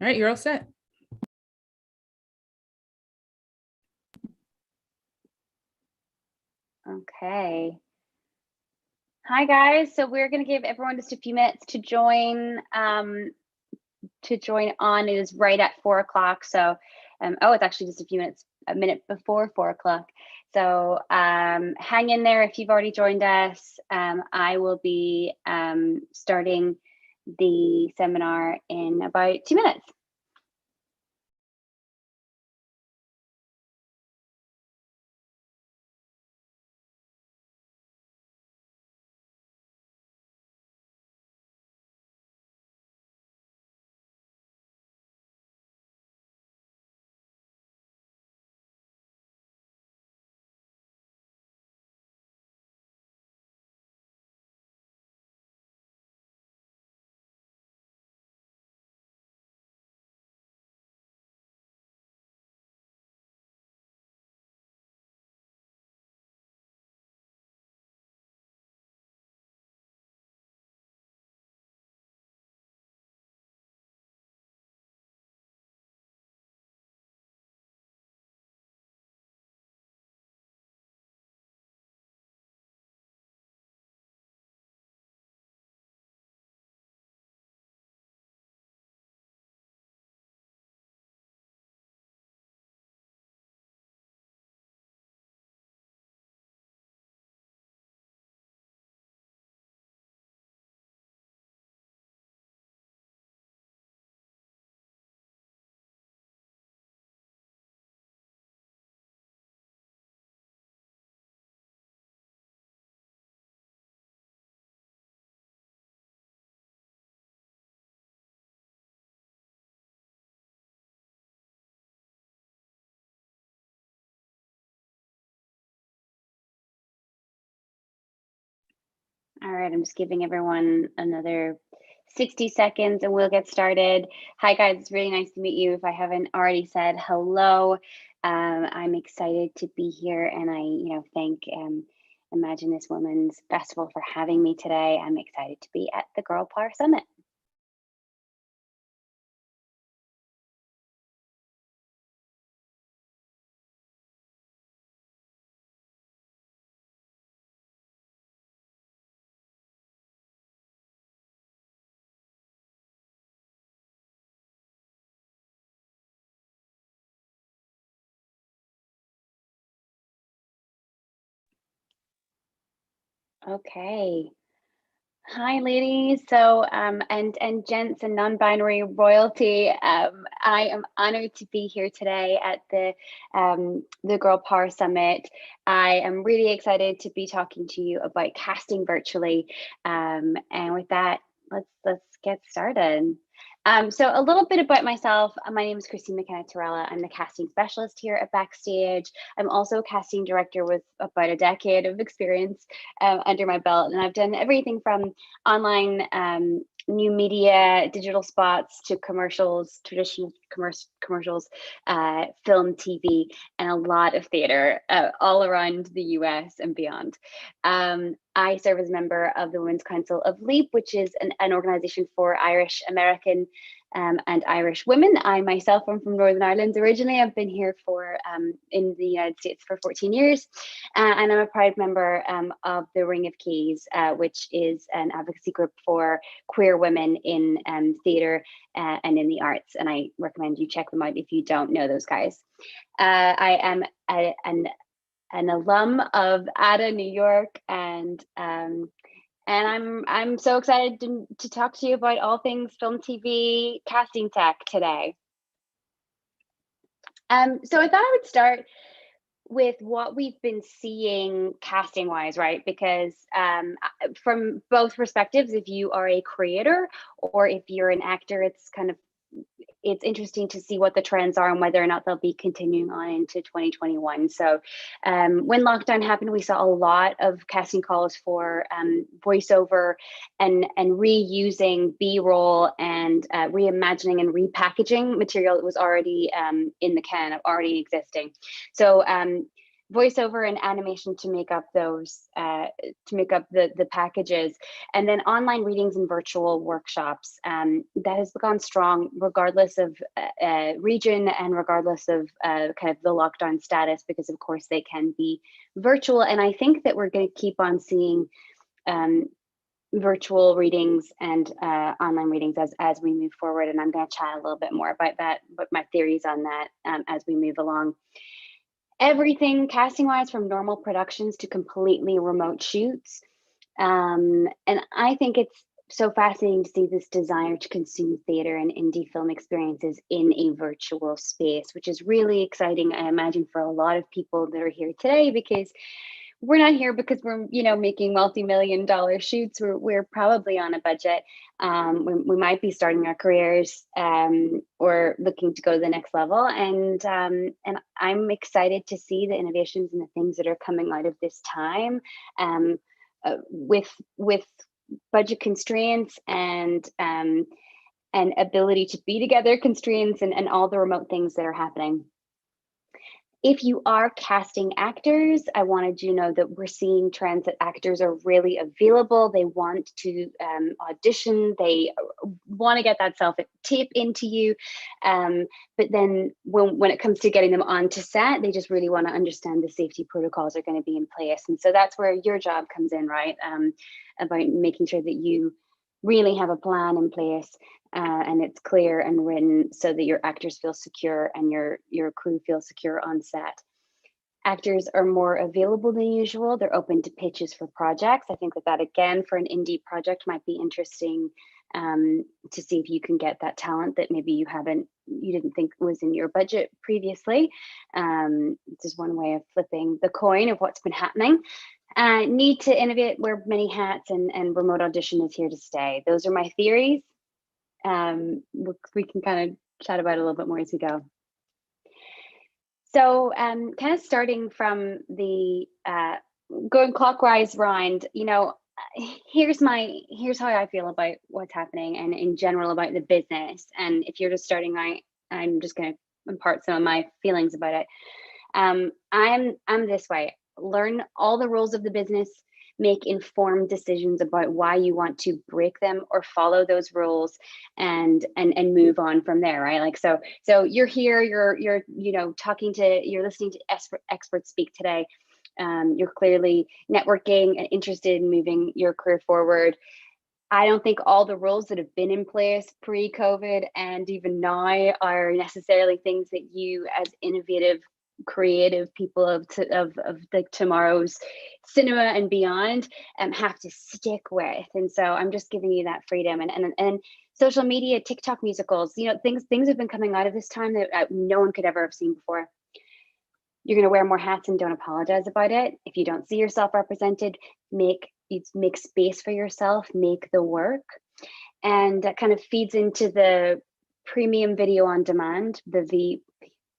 All right, you're all set. Okay. Hi guys. So we're going to give everyone just a few minutes to join on. It is right at 4 o'clock. So, oh, it's actually just a minute before 4 o'clock. So hang in there if you've already joined us. I will be starting the seminar in about 2 minutes. All right, I'm just giving everyone another 60 seconds and we'll get started. Hi guys, it's really nice to meet you. If I haven't already said hello, I'm excited to be here, and I thank Imagine This Women's Festival for having me today. I'm excited to be at the Girl Power Summit. Okay. Hi, ladies. So, and gents and non-binary royalty. I am honored to be here today at the Girl Power Summit. I am really excited to be talking to you about casting virtually. And with that, let's get started. So a little bit about myself. My name is McKenna-Tirella. I'm the casting specialist here at Backstage. I'm also a casting director with about a decade of experience under my belt, and I've done everything from online new media, digital spots, to commercials, traditional commercials, film, TV, and a lot of theater all around the US and beyond. I serve as a member of the Women's Council of LEAP, which is an organization for Irish American and Irish women. I myself am from Northern Ireland originally. I've been here in the United States for 14 years, and I'm a proud member of the Ring of Keys, which is an advocacy group for queer women in theatre and in the arts. And I recommend you check them out if you don't know those guys. I am an alum of ADA New York, and I'm so excited to talk to you about all things film, TV, casting tech today. So I thought I would start with what we've been seeing casting wise, right? Because from both perspectives, if you are a creator or if you're an actor, it's interesting to see what the trends are and whether or not they'll be continuing on into 2021. So when lockdown happened, we saw a lot of casting calls for voiceover and reusing B-roll and reimagining and repackaging material that was already in the can, already existing. So voiceover and animation to make up those, to make up the packages, and then online readings and virtual workshops. That has gone strong regardless of region and regardless of kind of the lockdown status, because of course they can be virtual. And I think that we're going to keep on seeing virtual readings and online readings as we move forward. And I'm going to chat a little bit more about that, but my theories on that as we move along. Everything casting wise, from normal productions to completely remote shoots. And I think it's so fascinating to see this desire to consume theater and indie film experiences in a virtual space, which is really exciting, I imagine, for a lot of people that are here today, because we're not here because we're, you know, making multi-million-dollar shoots. We're probably on a budget. We might be starting our careers or looking to go to the next level. And I'm excited to see the innovations and the things that are coming out of this time with budget constraints and ability to be together constraints and all the remote things that are happening. If you are casting actors, I wanted you to know that we're seeing trends that actors are really available. They want to audition. They want to get that self-tape into you. But then when it comes to getting them onto set, they just really want to understand the safety protocols are going to be in place. And so that's where your job comes in, right? About making sure that you really have a plan in place and it's clear and written so that your actors feel secure and your crew feels secure on set. Actors are more available than usual. They're open to pitches for projects. I think that again, for an indie project, might be interesting to see if you can get that talent that maybe you didn't think was in your budget previously. This is one way of flipping the coin of what's been happening. Need to innovate, wear many hats, and remote audition is here to stay. Those are my theories. We can kind of chat about it a little bit more as we go. So kind of starting from the going clockwise round, you know, here's how I feel about what's happening and in general about the business. And if you're just starting out, I'm just going to impart some of my feelings about it. I'm this way. Learn all the rules of the business, make informed decisions about why you want to break them or follow those rules, and move on from there, right? Like, so you're here, you're you're listening to experts speak today. You're clearly networking and interested in moving your career forward. I don't think all the rules that have been in place pre-COVID and even now are necessarily things that you, as innovative, creative people of the tomorrow's cinema and beyond, have to stick with. And so I'm just giving you that freedom. And social media, TikTok musicals, you know, things have been coming out of this time that no one could ever have seen before. You're going to wear more hats and don't apologize about it. If you don't see yourself represented, make space for yourself, make the work. And that kind of feeds into the premium video on demand, the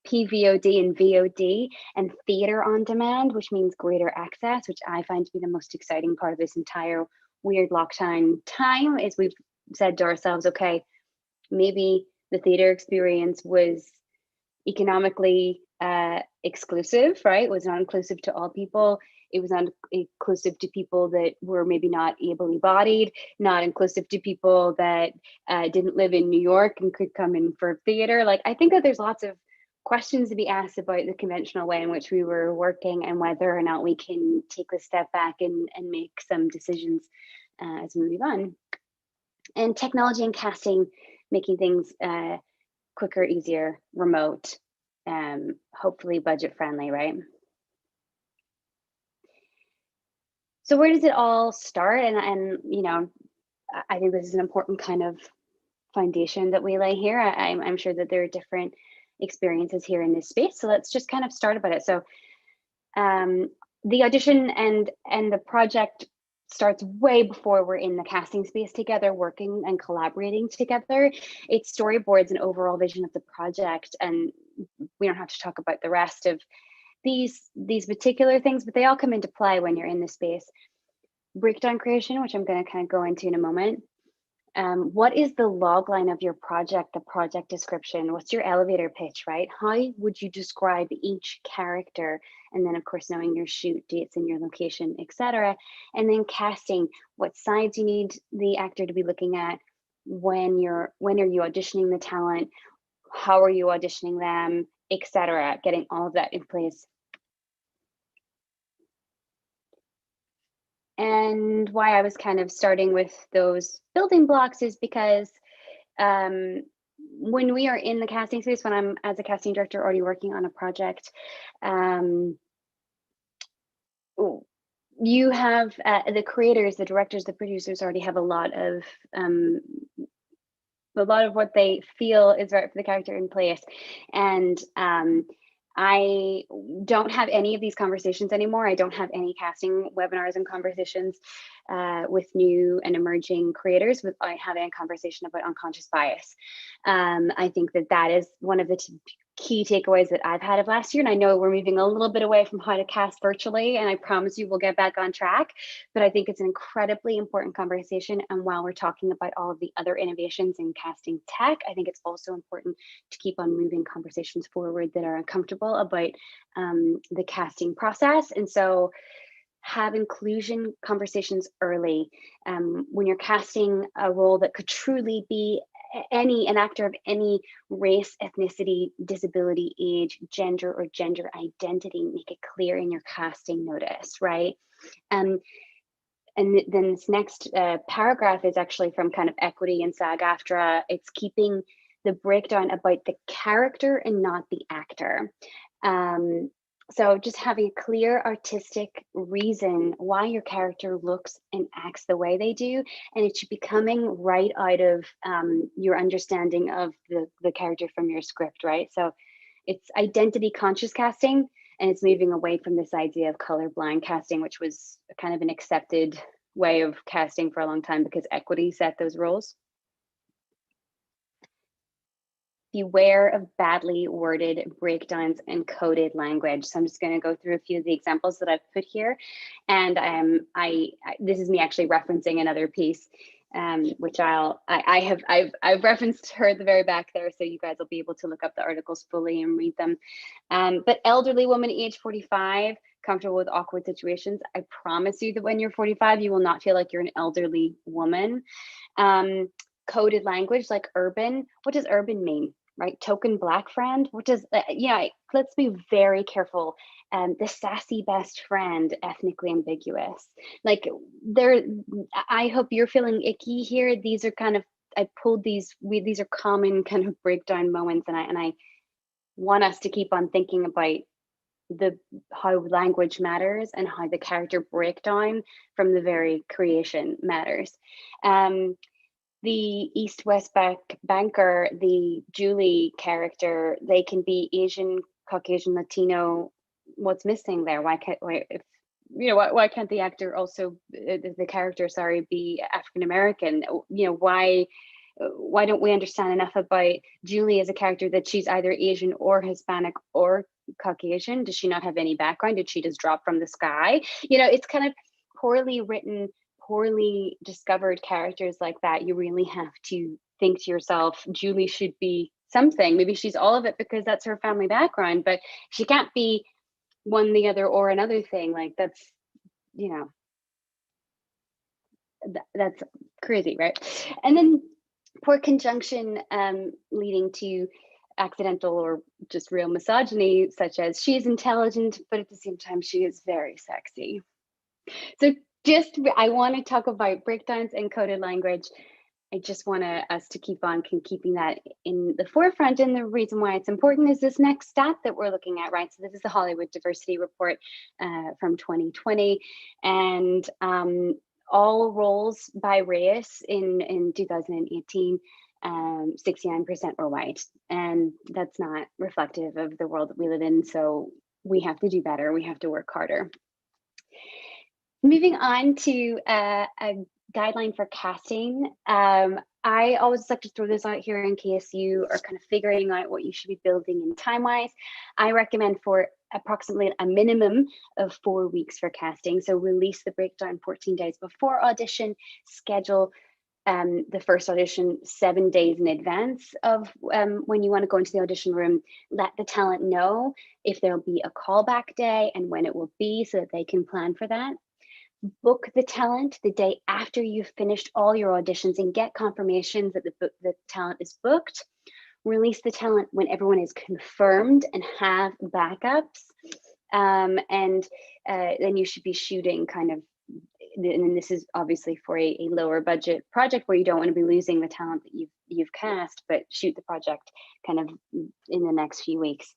PVOD and VOD, and theater on demand, which means greater access, which I find to be the most exciting part of this entire weird lockdown time. Is we've said to ourselves, okay, maybe the theater experience was economically exclusive, right? It was not inclusive to all people. It was not inclusive to people that were maybe not ably bodied, not inclusive to people that didn't live in New York and could come in for theater. Like, I think that there's lots of questions to be asked about the conventional way in which we were working and whether or not we can take a step back and make some decisions as we move on. And technology and casting, making things quicker, easier, remote, hopefully budget friendly, right? So where does it all start? And you know, I think this is an important kind of foundation that we lay here. I'm sure that there are different experiences here in this space. So let's just kind of start about it. So the audition and the project starts way before we're in the casting space together, working and collaborating together. It's storyboards and overall vision of the project. And we don't have to talk about the rest of these particular things, but they all come into play when you're in the space. Breakdown creation, which I'm going to kind of go into in a moment. What is the log line of your project, the project description? What's your elevator pitch, right? How would you describe each character? And then of course, knowing your shoot dates and your location, etc. And then casting, what sides you need the actor to be looking at, when are you auditioning the talent, how are you auditioning them, etc. Getting all of that in place. And why I was kind of starting with those building blocks is because when we are in the casting space, when I'm as a casting director already working on a project, you have the creators, the directors, the producers already have a lot of what they feel is right for the character in place. And I don't have any of these conversations anymore. I don't have any casting webinars and conversations with new and emerging creators without having a conversation about unconscious bias. I think that is one of the key takeaways that I've had of last year. And I know we're moving a little bit away from how to cast virtually, and I promise you we'll get back on track. But I think it's an incredibly important conversation. And while we're talking about all of the other innovations in casting tech, I think it's also important to keep on moving conversations forward that are uncomfortable about the casting process. And so have inclusion conversations early. When you're casting a role that could truly be an actor of any race, ethnicity, disability, age, gender, or gender identity, make it clear in your casting notice, right? And then this next paragraph is actually from kind of equity and SAG-AFTRA. It's keeping the breakdown about the character and not the actor. So just having a clear artistic reason why your character looks and acts the way they do, and it should be coming right out of your understanding of the character from your script, right? So it's identity conscious casting, and it's moving away from this idea of colorblind casting, which was kind of an accepted way of casting for a long time because equity set those rules. Beware of badly worded breakdowns and coded language. So I'm just going to go through a few of the examples that I've put here. And this is me actually referencing another piece, which I've referenced her at the very back there, so you guys will be able to look up the articles fully and read them. But elderly woman, age 45, comfortable with awkward situations. I promise you that when you're 45, you will not feel like you're an elderly woman. Coded language like urban. What does urban mean? Right? Token black friend. What does let's be very careful. The sassy best friend, ethnically ambiguous. Like I hope you're feeling icky here. These are kind of, I pulled these are common kind of breakdown moments, and I want us to keep on thinking about how language matters and how the character breakdown from the very creation matters. The East-West banker, the Julie character, they can be Asian, Caucasian, Latino. What's missing there? Why can't the actor also, the character, sorry, be African American? Why don't we understand enough about Julie as a character that she's either Asian or Hispanic or Caucasian? Does she not have any background? Did she just drop from the sky? It's kind of poorly written, poorly discovered characters like that. You really have to think to yourself, Julie should be something. Maybe she's all of it because that's her family background, but she can't be one, the other, or another thing. Like that's crazy, right? And then poor conjunction leading to accidental or just real misogyny, such as she is intelligent, but at the same time she is very sexy. So I want to talk about breakdowns and coded language. I just want us to keep on keeping that in the forefront. And the reason why it's important is this next stat that we're looking at, right? So this is the Hollywood Diversity Report from 2020. And all roles by race in 2018, 69% were white. And that's not reflective of the world that we live in. So we have to do better. We have to work harder. Moving on to a guideline for casting. I always like to throw this out here in case you are kind of figuring out what you should be building in time-wise. I recommend for approximately a minimum of 4 weeks for casting. So release the breakdown 14 days before audition, schedule the first audition 7 days in advance of when you want to go into the audition room. Let the talent know if there'll be a callback day and when it will be so that they can plan for that. Book the talent the day after you've finished all your auditions and get confirmations that the talent is booked. Release the talent when everyone is confirmed and have backups. And then you should be shooting kind of, and this is obviously for a lower budget project where you don't want to be losing the talent that you've cast, but shoot the project kind of in the next few weeks.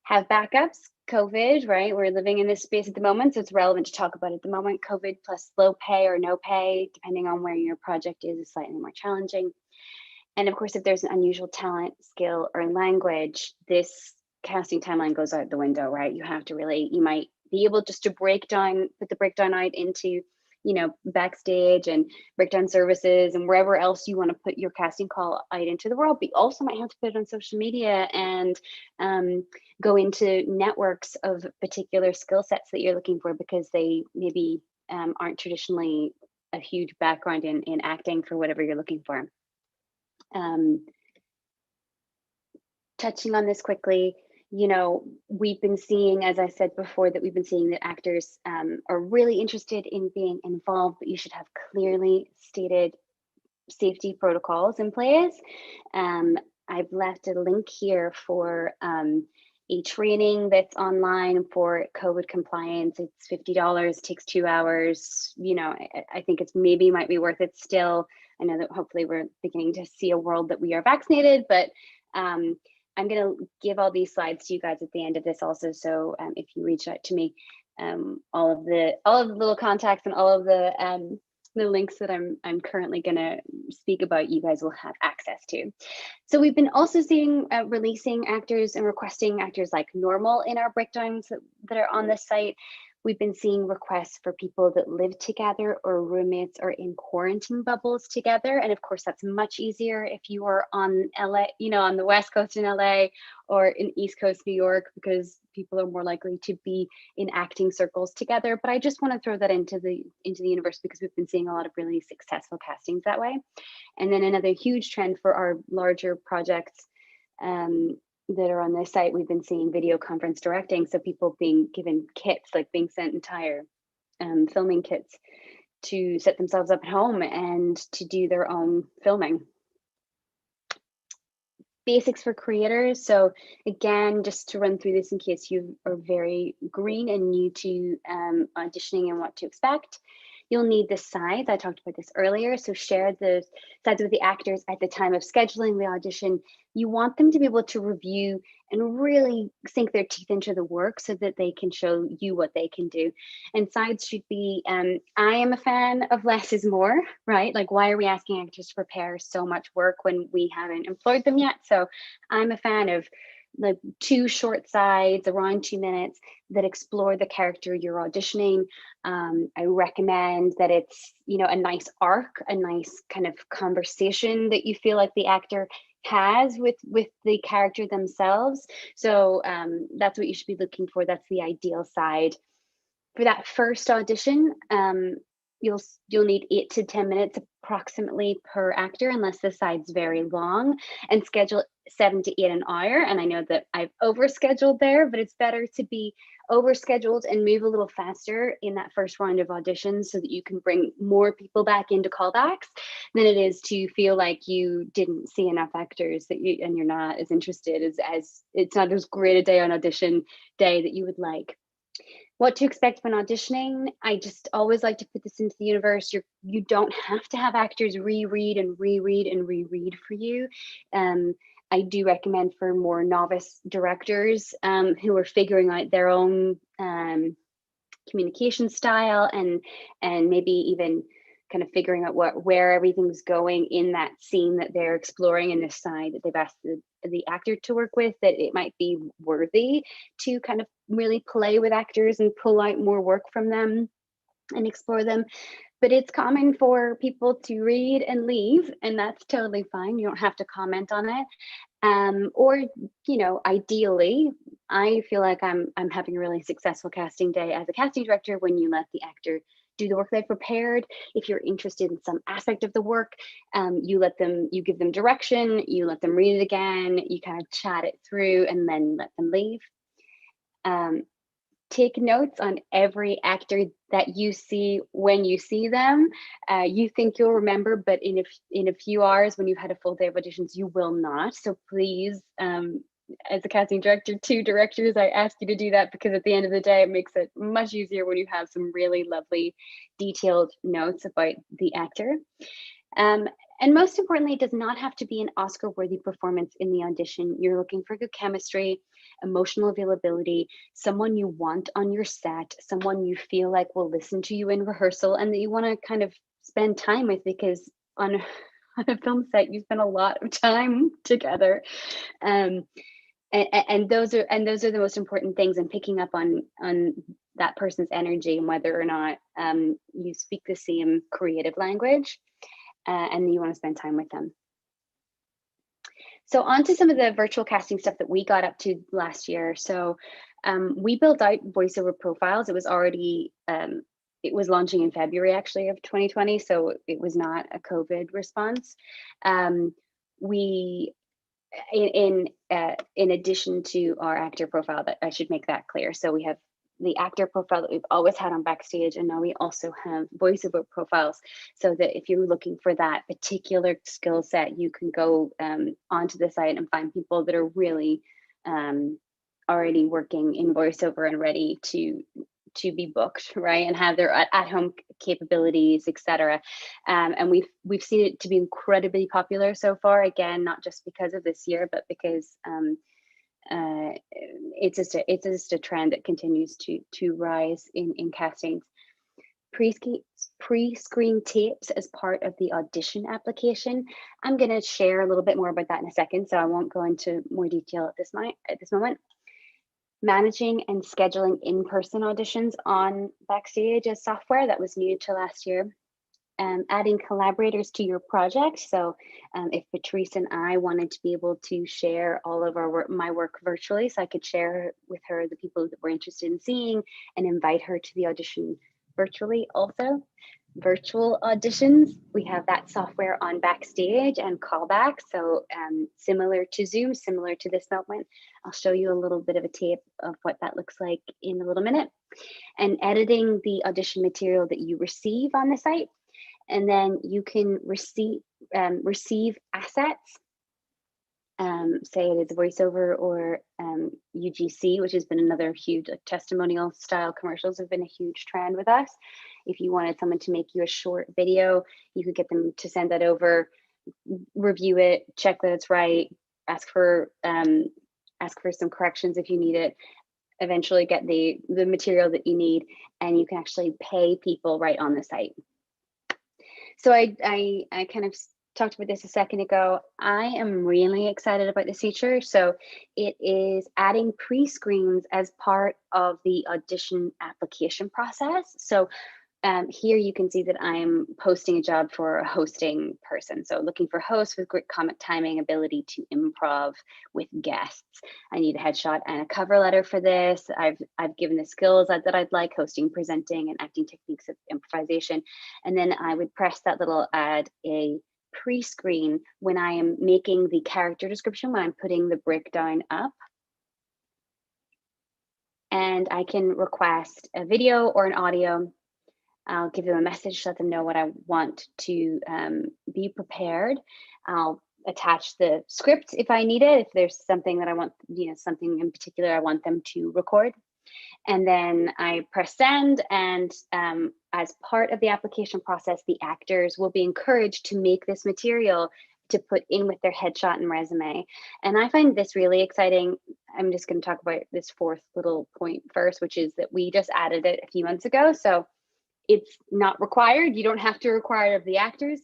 Have backups. COVID, right? We're living in this space at the moment, so it's relevant to talk about at the moment. COVID plus low pay or no pay, depending on where your project is slightly more challenging. And of course, if there's an unusual talent, skill, or language, this casting timeline goes out the window, right? You have to really, you might be able just to put the breakdown out into, Backstage and breakdown services and wherever else you want to put your casting call out into the world. But you also might have to put it on social media and go into networks of particular skill sets that you're looking for, because they maybe aren't traditionally a huge background in acting for whatever you're looking for. Touching on this quickly, we've been seeing, as I said before, that we've been seeing that actors are really interested in being involved, but you should have clearly stated safety protocols in place. I've left a link here for a training that's online for COVID compliance. It's $50, takes 2 hours. I think it's might be worth it still. I know that hopefully we're beginning to see a world that we are vaccinated, but I'm going to give all these slides to you guys at the end of this also. So if you reach out to me, all of the little contacts and all of the links that I'm currently going to speak about, you guys will have access to. So we've been also seeing releasing actors and requesting actors like normal in our breakdowns that are on this site. We've been seeing requests for people that live together or roommates or in quarantine bubbles together. And of course, that's much easier if you are on LA, on the West Coast in LA or in East Coast New York, because people are more likely to be in acting circles together. But I just want to throw that into the universe because we've been seeing a lot of really successful castings that way. And then another huge trend for our larger projects that are on this site, we've been seeing video conference directing. So people being given kits, like being sent entire filming kits to set themselves up at home and to do their own filming. Basics for creators. So again, just to run through this in case you are very green and new to auditioning and what to expect. You'll need the sides. I talked about this earlier. So share the sides with the actors at the time of scheduling the audition. You want them to be able to review and really sink their teeth into the work so that they can show you what they can do. And sides should be, I am a fan of less is more, right? Like, why are we asking actors to prepare so much work when we haven't employed them yet? So I'm a fan of like 2 short sides around 2 minutes that explore the character you're auditioning. I recommend that it's, a nice arc, a nice kind of conversation that you feel like the actor has with the character themselves. So that's what you should be looking for. That's the ideal side. For that first audition, you'll need 8 to 10 minutes approximately per actor, unless the side's very long, and schedule 7 to 8 an hour. And I know that I've overscheduled there, but it's better to be overscheduled and move a little faster in that first round of auditions so that you can bring more people back into callbacks than it is to feel like you didn't see enough actors and you're not as interested as it's not as great a day on audition day that you would like. What to expect when auditioning. I just always like to put this into the universe. You don't have to have actors reread and reread and reread for you. I do recommend for more novice directors who are figuring out their own communication style and maybe even kind of figuring out where everything's going in that scene that they're exploring in this side that they've asked the actor to work with, that it might be worthy to kind of really play with actors and pull out more work from them and explore them. But it's common for people to read and leave, and that's totally fine. You don't have to comment on it. Or, ideally, I feel like I'm having a really successful casting day as a casting director when you let the actor do the work they've prepared. If you're interested in some aspect of the work, you give them direction, you let them read it again, you kind of chat it through, and then let them leave. Take notes on every actor that you see when you see them. You think you'll remember, but in a few hours, when you've had a full day of auditions, you will not. So please, as a casting director to directors, I ask you to do that, because at the end of the day, it makes it much easier when you have some really lovely, detailed notes about the actor. And most importantly, it does not have to be an Oscar-worthy performance in the audition. You're looking for good chemistry, emotional availability, someone you want on your set, someone you feel like will listen to you in rehearsal and that you want to kind of spend time with, because on a film set, you spend a lot of time together. And those are the most important things, and picking up on that person's energy and whether or not you speak the same creative language. And you want to spend time with them. So on to some of the virtual casting stuff that we got up to last year. So we built out voiceover profiles. It was already, it was launching in February actually of 2020. So it was not a COVID response. We, in addition to our actor profile, that I should make that clear. So we have the actor profile that we've always had on Backstage, and now we also have voiceover profiles, so that if you're looking for that particular skill set, you can go onto the site and find people that are really already working in voiceover and ready to be booked, right, and have their at-home capabilities, etc. And we've seen it to be incredibly popular so far. Again, not just because of this year, but because it's just a trend that continues to rise in castings. Pre-screen tapes as part of the audition application. I'm going to share a little bit more about that in a second, so I won't go into more detail at this moment. Managing and scheduling in-person auditions on Backstage as software, that was new to last year. Adding collaborators to your project. So if Patrice and I wanted to be able to share all of my work virtually, so I could share with her the people that we're interested in seeing and invite her to the audition virtually. Also, virtual auditions, we have that software on Backstage and Callback. So similar to Zoom, similar to this moment. I'll show you a little bit of a tape of what that looks like in a little minute. And editing the audition material that you receive on the site. And then you can receive assets, say it is voiceover or UGC, which has been another huge, like, testimonial style commercials have been a huge trend with us. If you wanted someone to make you a short video, you could get them to send that over, review it, check that it's right, ask for some corrections if you need it, eventually get the material that you need, and you can actually pay people right on the site. So I kind of talked about this a second ago. I am really excited about this feature. So it is adding pre-screens as part of the audition application process. So here you can see that I'm posting a job for a hosting person. So looking for hosts with great comic timing, ability to improv with guests. I need a headshot and a cover letter for this. I've given the skills that I'd like: hosting, presenting, and acting techniques of improvisation. And then I would press that little add a pre-screen when I am making the character description, when I'm putting the breakdown up. And I can request a video or an audio. I'll give them a message, let them know what I want to be prepared. I'll attach the script if I need it, if there's something that I want, something in particular I want them to record. And then I press send, and as part of the application process, the actors will be encouraged to make this material to put in with their headshot and resume. And I find this really exciting. I'm just going to talk about this fourth little point first, which is that we just added it a few months ago. So it's not required. You don't have to require it of the actors.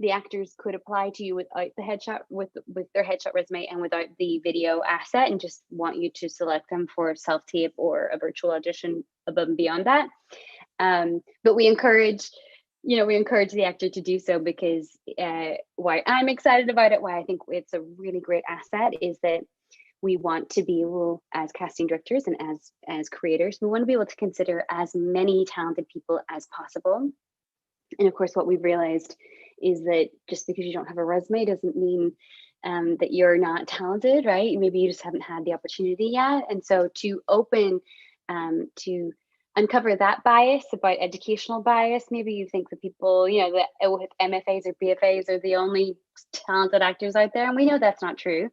The actors could apply to you without the headshot, with their headshot resume and without the video asset, and just want you to select them for self-tape or a virtual audition above and beyond that. But we encourage the actor to do so, because why I'm excited about it, why I think it's a really great asset, is that we want to be able, as casting directors and as creators, we want to be able to consider as many talented people as possible. And of course, what we've realized is that just because you don't have a resume doesn't mean that you're not talented, right? Maybe you just haven't had the opportunity yet. And so to to uncover that bias about educational bias, maybe you think that people, that with MFAs or BFAs are the only talented actors out there, and we know that's not true.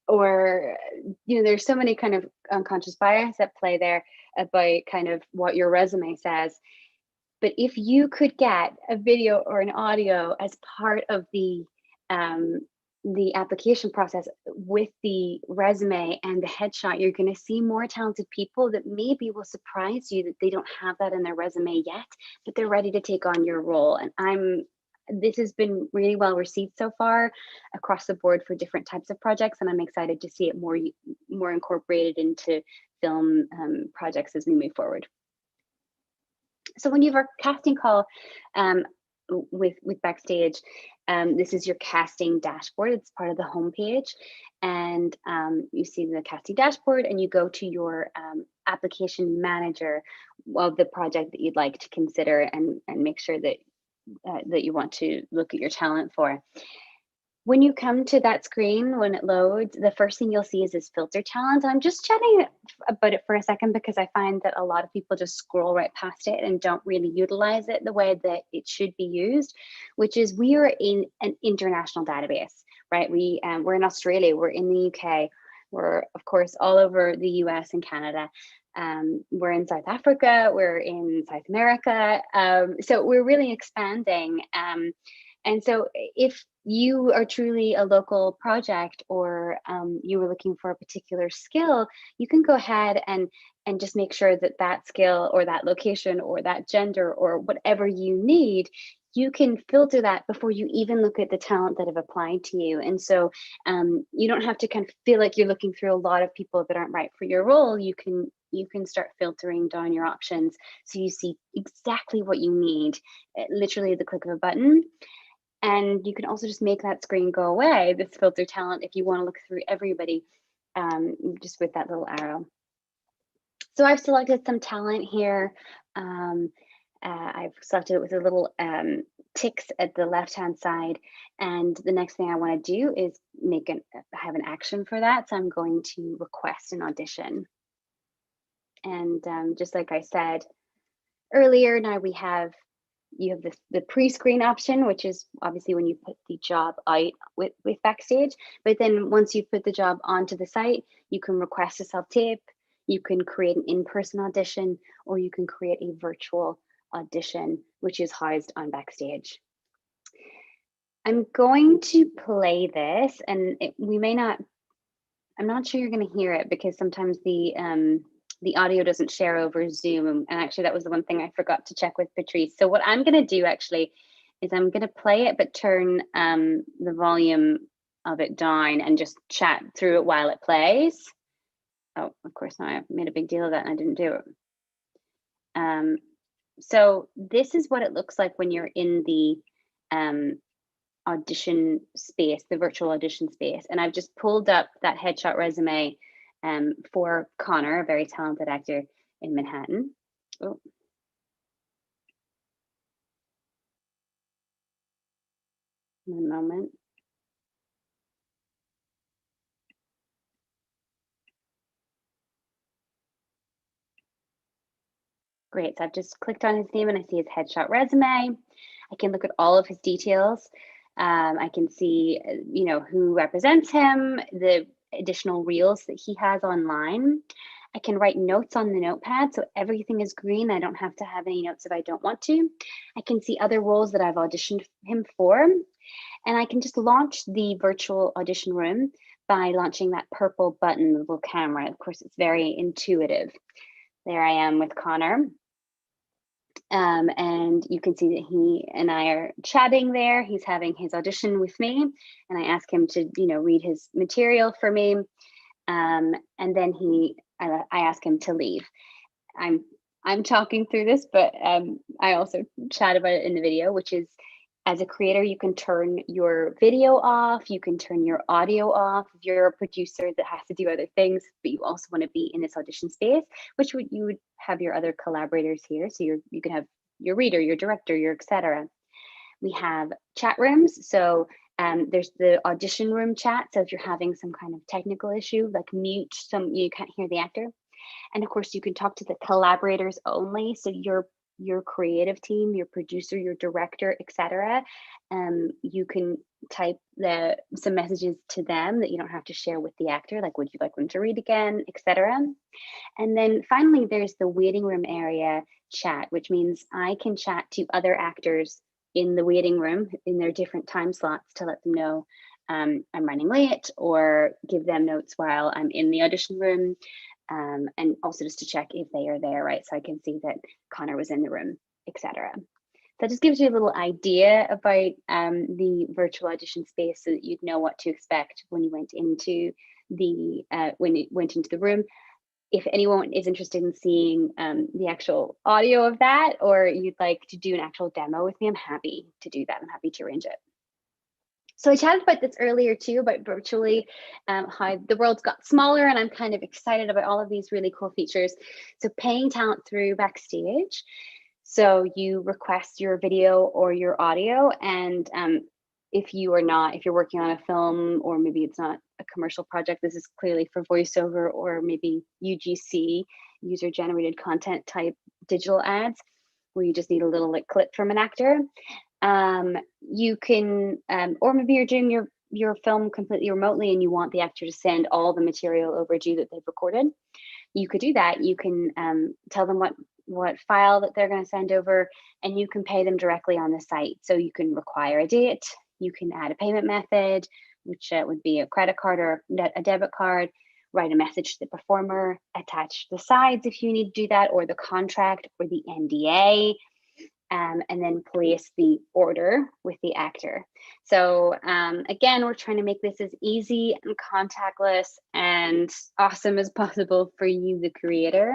Or there's so many kind of unconscious bias at play there about kind of what your resume says. But if you could get a video or an audio as part of the application process with the resume and the headshot, you're going to see more talented people that maybe will surprise you that they don't have that in their resume yet, but they're ready to take on your role. And this has been really well received so far across the board for different types of projects, and I'm excited to see it more incorporated into film projects as we move forward. So when you have a casting call with Backstage, this is your casting dashboard. It's part of the homepage, and you see the casting dashboard, and you go to your application manager of the project that you'd like to consider and make sure that that you want to look at your talent for. When you come to that screen, when it loads, the first thing you'll see is this filter talent. I'm just chatting about it for a second because I find that a lot of people just scroll right past it and don't really utilize it the way that it should be used, which is we are in an international database, right? We're in Australia, we're in the UK, we're of course all over the US and Canada. We're in South Africa, we're in South America. So we're really expanding. And so if you are truly a local project, or you were looking for a particular skill, you can go ahead and just make sure that that skill or that location or that gender or whatever you need, you can filter that before you even look at the talent that have applied to you. And so you don't have to kind of feel like you're looking through a lot of people that aren't right for your role. You can start filtering down your options so you see exactly what you need, literally at the click of a button. And you can also just make that screen go away, this filter talent, if you want to look through everybody, just with that little arrow. So I've selected some talent here. I've selected it with a little ticks at the left-hand side. And the next thing I want to do is have an action for that. So I'm going to request an audition. And just like I said earlier, now you have the pre-screen option, which is obviously when you put the job out with Backstage. But then once you've put the job onto the site, you can request a self-tape, you can create an in-person audition, or you can create a virtual audition, which is housed on Backstage. I'm going to play this, and I'm not sure you're going to hear it because sometimes the audio doesn't share over Zoom. And actually that was the one thing I forgot to check with Patrice. So what I'm gonna do actually is I'm gonna play it, but turn the volume of it down and just chat through it while it plays. Oh, of course, now I made a big deal of that and I didn't do it. So this is what it looks like when you're in the audition space, the virtual audition space. And I've just pulled up that headshot resume for Connor, a very talented actor in Manhattan. Oh. One moment. Great, so I've just clicked on his name and I see his headshot resume. I can look at all of his details. I can see, who represents him, the additional reels that he has online. I can write notes on the notepad, so everything is green. I don't have to have any notes if I don't want to. I can see other roles that I've auditioned him for. And I can just launch the virtual audition room by launching that purple button, the little camera. Of course, it's very intuitive. There I am with Connor. And you can see that he and I are chatting there. He's having his audition with me, and I ask him to, read his material for me. And then I ask him to leave. I'm talking through this, but I also chat about it in the video, which is As a creator, you can turn your video off, you can turn your audio off. If you're a producer that has to do other things, but you also want to be in this audition space, which you would have your other collaborators here. So you can have your reader, your director, your etc. We have chat rooms. So there's the audition room chat. So if you're having some kind of technical issue, like mute you can't hear the actor. And of course, you can talk to the collaborators only. So your creative team, your producer, your director, etc. You can type some messages to them that you don't have to share with the actor, like would you like them to read again, etc. And then finally, there's the waiting room area chat, which means I can chat to other actors in the waiting room in their different time slots to let them know I'm running late, or give them notes while I'm in the audition room. And also just to check if they are there, right? So I can see that Connor was in the room, etc. So that just gives you a little idea about the virtual audition space, so that you'd know what to expect when you went into the room. If anyone is interested in seeing the actual audio of that, or you'd like to do an actual demo with me, I'm happy to do that. I'm happy to arrange it. So I chatted about this earlier too, about virtually how the world's got smaller, and I'm kind of excited about all of these really cool features. So paying talent through Backstage. So you request your video or your audio, and if you're working on a film, or maybe it's not a commercial project, this is clearly for voiceover or maybe UGC, user generated content type digital ads, where you just need a little clip from an actor. You can, or maybe you're doing your film completely remotely and you want the actor to send all the material over to you that they've recorded. You could do that. You can tell them what file that they're going to send over, and you can pay them directly on the site. So you can require a date, you can add a payment method, which would be a credit card or a debit card, write a message to the performer, attach the sides if you need to do that, or the contract or the NDA. And then place the order with the actor. So again, we're trying to make this as easy and contactless and awesome as possible for you, the creator.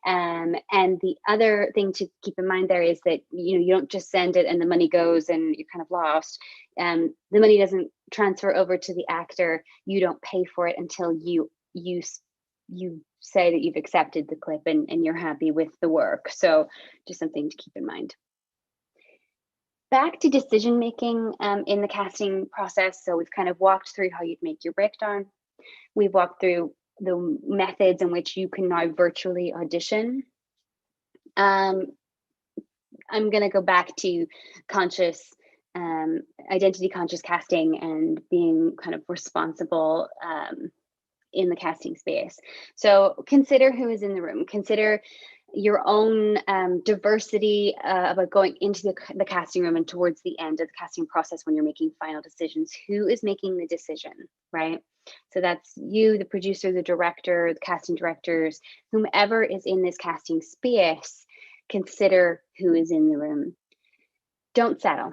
And the other thing to keep in mind there is that you don't just send it and the money goes and you're kind of lost. The money doesn't transfer over to the actor. You don't pay for it until you say that you've accepted the clip and you're happy with the work. So just something to keep in mind. Back to decision making in the casting process. So we've kind of walked through how you'd make your breakdown. We've walked through the methods in which you can now virtually audition. I'm going to go back to identity conscious casting and being kind of responsible in the casting space. So consider who is in the room. Consider your own diversity about going into the casting room and towards the end of the casting process when you're making final decisions. Who is making the decision, right? So that's you, the producer, the director, the casting directors, whomever is in this casting space. Consider who is in the room. Don't settle.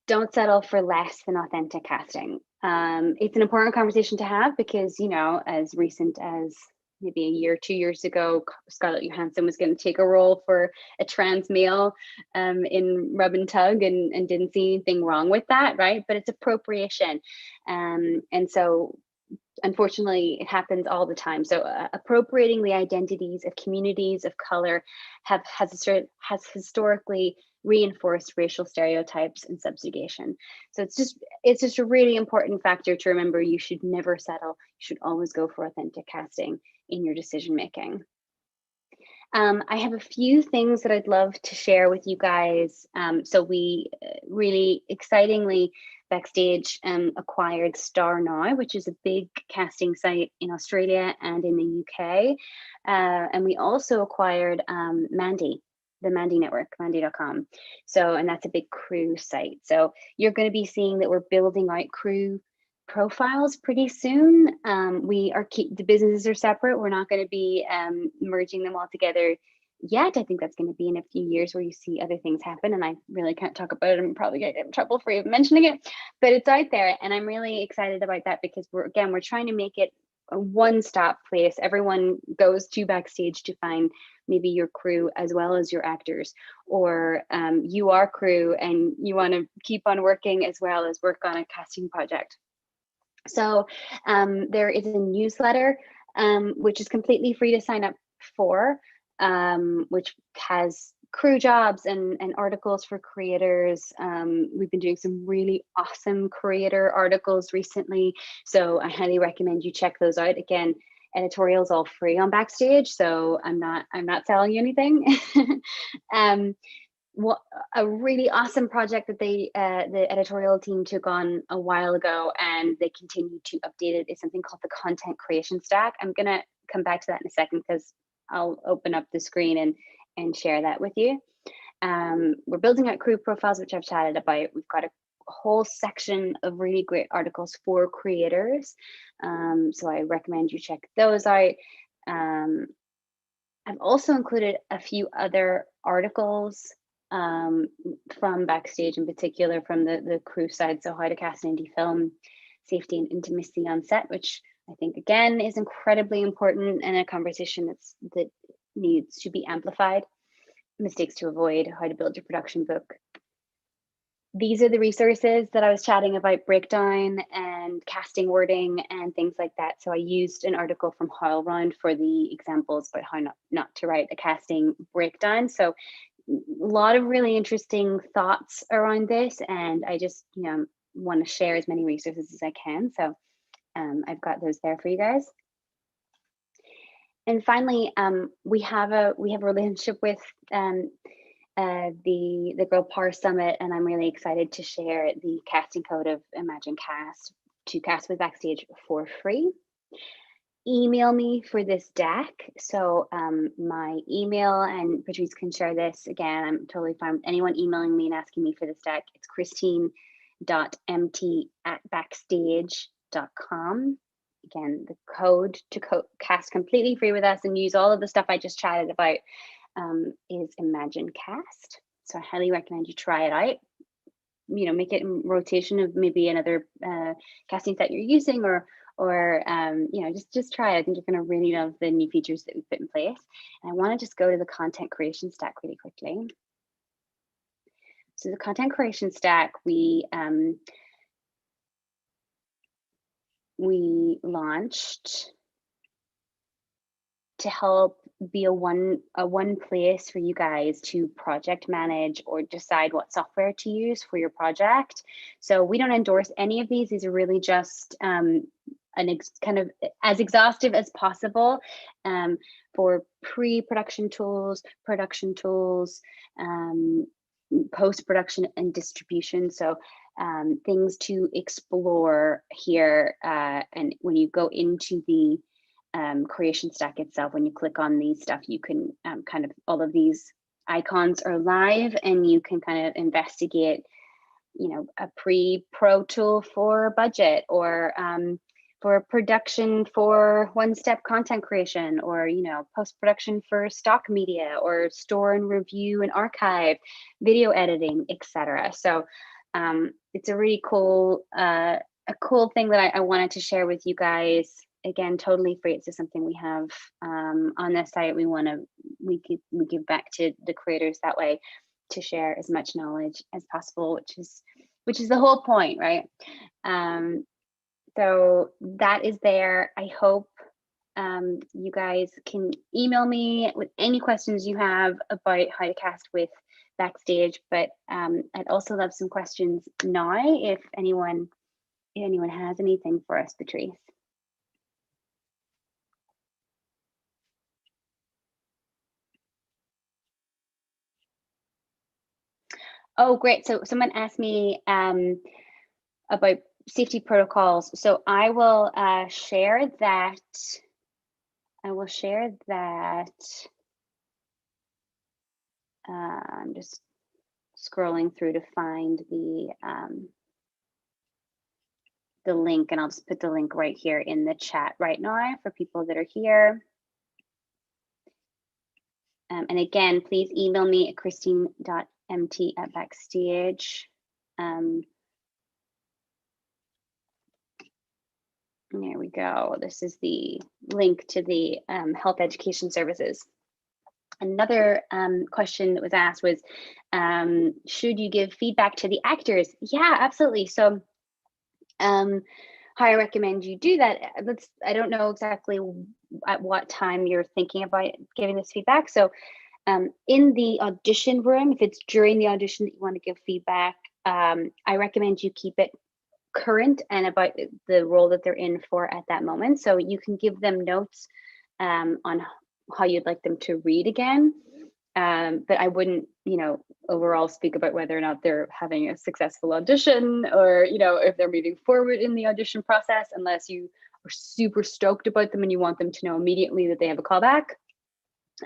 Don't settle for less than authentic casting. It's an important conversation to have because, as recent as maybe a year, 2 years ago, Scarlett Johansson was going to take a role for a trans male in Rub and Tug and didn't see anything wrong with that, right? But it's appropriation. And so unfortunately, it happens all the time. So appropriating the identities of communities of color has historically reinforced racial stereotypes and subjugation. So it's just a really important factor to remember. You should never settle. You should always go for authentic casting in your decision making. I have a few things that I'd love to share with you guys. So we really excitingly, Backstage acquired Star Now, which is a big casting site in Australia and in the UK. And we also acquired Mandy, the Mandy Network, Mandy.com. So, and that's a big crew site. So you're going to be seeing that we're building out crew profiles pretty soon. The businesses are separate. We're not going to be merging them all together yet. I think that's going to be in a few years where you see other things happen, and I really can't talk about it. I'm probably going to get in trouble for even mentioning it, but it's out there, and I'm really excited about that because we're trying to make it one-stop place. Everyone goes to Backstage to find maybe your crew as well as your actors, or you are crew and you want to keep on working as well as work on a casting project. So there is a newsletter which is completely free to sign up for, which has crew jobs and articles for creators. We've been doing some really awesome creator articles recently, so I highly recommend you check those out. Again, editorials all free on Backstage, so I'm not selling you anything. A really awesome project that the editorial team took on a while ago, and they continue to update it, is something called the content creation stack. I'm gonna come back to that in a second because I'll open up the screen and share that with you. We're building out crew profiles, which I've chatted about. We've got a whole section of really great articles for creators, so I recommend you check those out. I've also included a few other articles from Backstage, in particular from the crew side. So how to cast an indie film, safety and intimacy on set, which I think again is incredibly important and a conversation that needs to be amplified. Mistakes to avoid, how to build your production book. These are the resources that I was chatting about, breakdown and casting wording and things like that. So I used an article from HowlRound for the examples about how not to write a casting breakdown. So a lot of really interesting thoughts around this, and I just want to share as many resources as I can. So I've got those there for you guys. And finally, we have a relationship with the Girl Power Summit, and I'm really excited to share the casting code of ImagineCast to cast with Backstage for free. Email me for this deck. So my email, and Patrice can share this again, I'm totally fine with anyone emailing me and asking me for this deck. It's christine.mt@backstage.com. Again, the code to cast completely free with us and use all of the stuff I just chatted about is ImagineCast. So I highly recommend you try it out. Make it in rotation of maybe another casting set you're using, or just try it. I think you're going to really love the new features that we put in place. And I want to just go to the content creation stack really quickly. So the content creation stack, we launched to help be a one place for you guys to project manage or decide what software to use for your project. So we don't endorse any of these. These are really just kind of as exhaustive as possible for pre-production tools, production tools, post-production and distribution. So things to explore here. And when you go into the creation stack itself, when you click on these stuff, you can kind of, all of these icons are live, and you can kind of investigate, a pre-pro tool for budget, or for production for one-step content creation, or post-production for stock media, or store and review and archive, video editing, etc. So it's a really cool thing that I wanted to share with you guys. Again, totally free. It's just something we have on this site. We give back to the creators that way, to share as much knowledge as possible, which is the whole point, right? So that is there. I hope you guys can email me with any questions you have about how to cast with Backstage. But I'd also love some questions now if anyone has anything for us, Patrice. Oh, great. So someone asked me about safety protocols. So I will share that. I'm just scrolling through to find the link, and I'll just put the link right here in the chat right now for people that are here. And again, please email me at christine.mt@backstage. There we go. This is the link to the health education services. Another question that was asked was, should you give feedback to the actors? Yeah, absolutely. So how I recommend you do that. I don't know exactly at what time you're thinking about giving this feedback. So in the audition room, if it's during the audition that you want to give feedback, I recommend you keep it current and about the role that they're in for at that moment. So you can give them notes on how you'd like them to read again. But I wouldn't, overall speak about whether or not they're having a successful audition or, if they're moving forward in the audition process, unless you are super stoked about them and you want them to know immediately that they have a callback.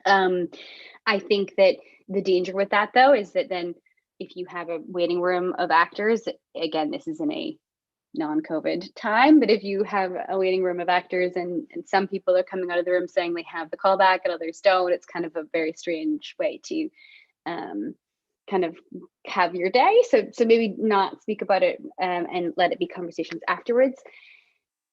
I think that the danger with that, though, is that then if you have a waiting room of actors, again, this is in a non-COVID time, but if you have a waiting room of actors and some people are coming out of the room saying they have the callback and others don't, it's kind of a very strange way to kind of have your day. So maybe not speak about it and let it be conversations afterwards.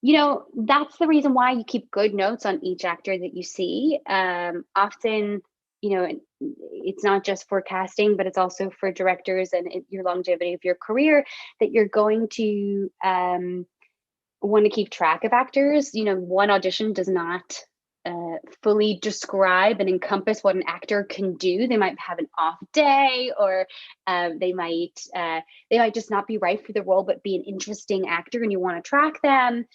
That's the reason why you keep good notes on each actor that you see. Often, it's not just for casting, but it's also for directors and your longevity of your career that you're going to want to keep track of actors. One audition does not fully describe and encompass what an actor can do. They might have an off day, or they might just not be right for the role, but be an interesting actor and you want to track them.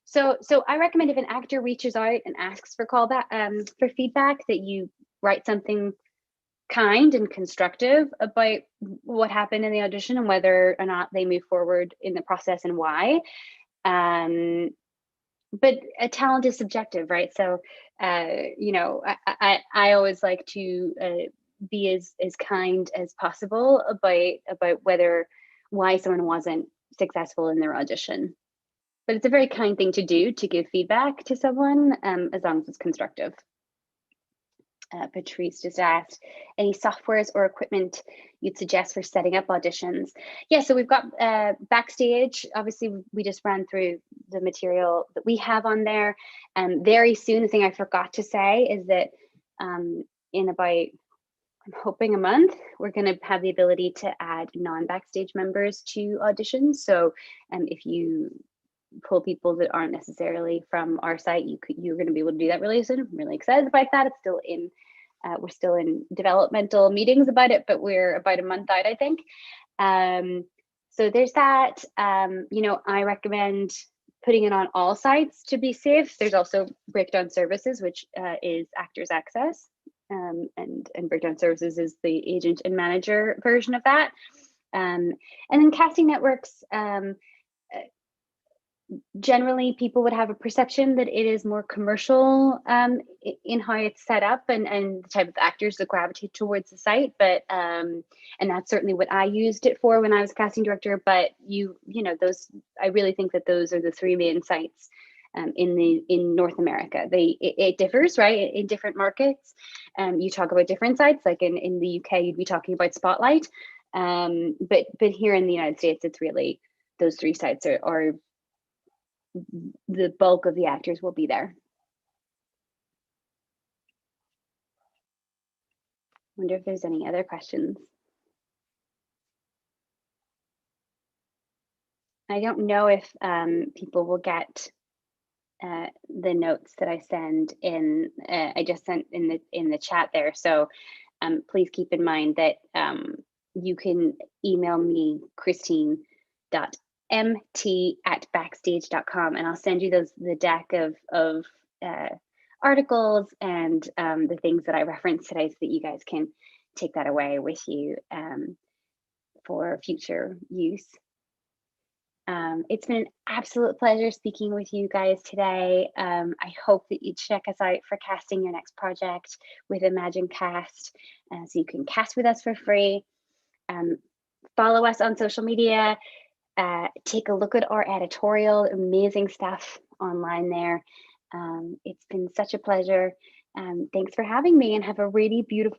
So I recommend if an actor reaches out and asks for for feedback, that you write something kind and constructive about what happened in the audition and whether or not they move forward in the process and why. But a talent is subjective, right? So, I always like to be as kind as possible about why someone wasn't successful in their audition. But it's a very kind thing to do, to give feedback to someone, as long as it's constructive. Patrice just asked, any softwares or equipment you'd suggest for setting up auditions? Yeah, so we've got Backstage. Obviously, we just ran through the material that we have on there. Very soon, the thing I forgot to say is that in about, I'm hoping, a month, we're going to have the ability to add non-Backstage members to auditions. So if you pull people that aren't necessarily from our site, you're going to be able to do that really soon. I'm really excited about that. It's still in we're still in developmental meetings about it, but we're about a month out, I think. So there's that. I recommend putting it on all sites to be safe. There's also Breakdown Services, which is Actors Access, and Breakdown Services is the agent and manager version of that. And then casting networks, generally people would have a perception that it is more commercial in how it's set up and the type of actors that gravitate towards the site, but and that's certainly what I used it for when I was a casting director. But those, I really think that those are the three main sites in North America. It differs, right, in different markets. You talk about different sites, like in the UK you'd be talking about Spotlight, but here in the United States it's really those three sites are the bulk of the actors will be there. Wonder if there's any other questions. I don't know if people will get the notes that I send in. I just sent in the chat there. So please keep in mind that you can email me, christine.mt@backstage.com, and I'll send you the deck of articles and the things that I referenced today, so that you guys can take that away with you for future use. It's been an absolute pleasure speaking with you guys today. I hope that you check us out for casting your next project with ImagineCast, so you can cast with us for free. Follow us on social media. Take a look at our editorial, amazing stuff online there. It's been such a pleasure. Thanks for having me, and have a really beautiful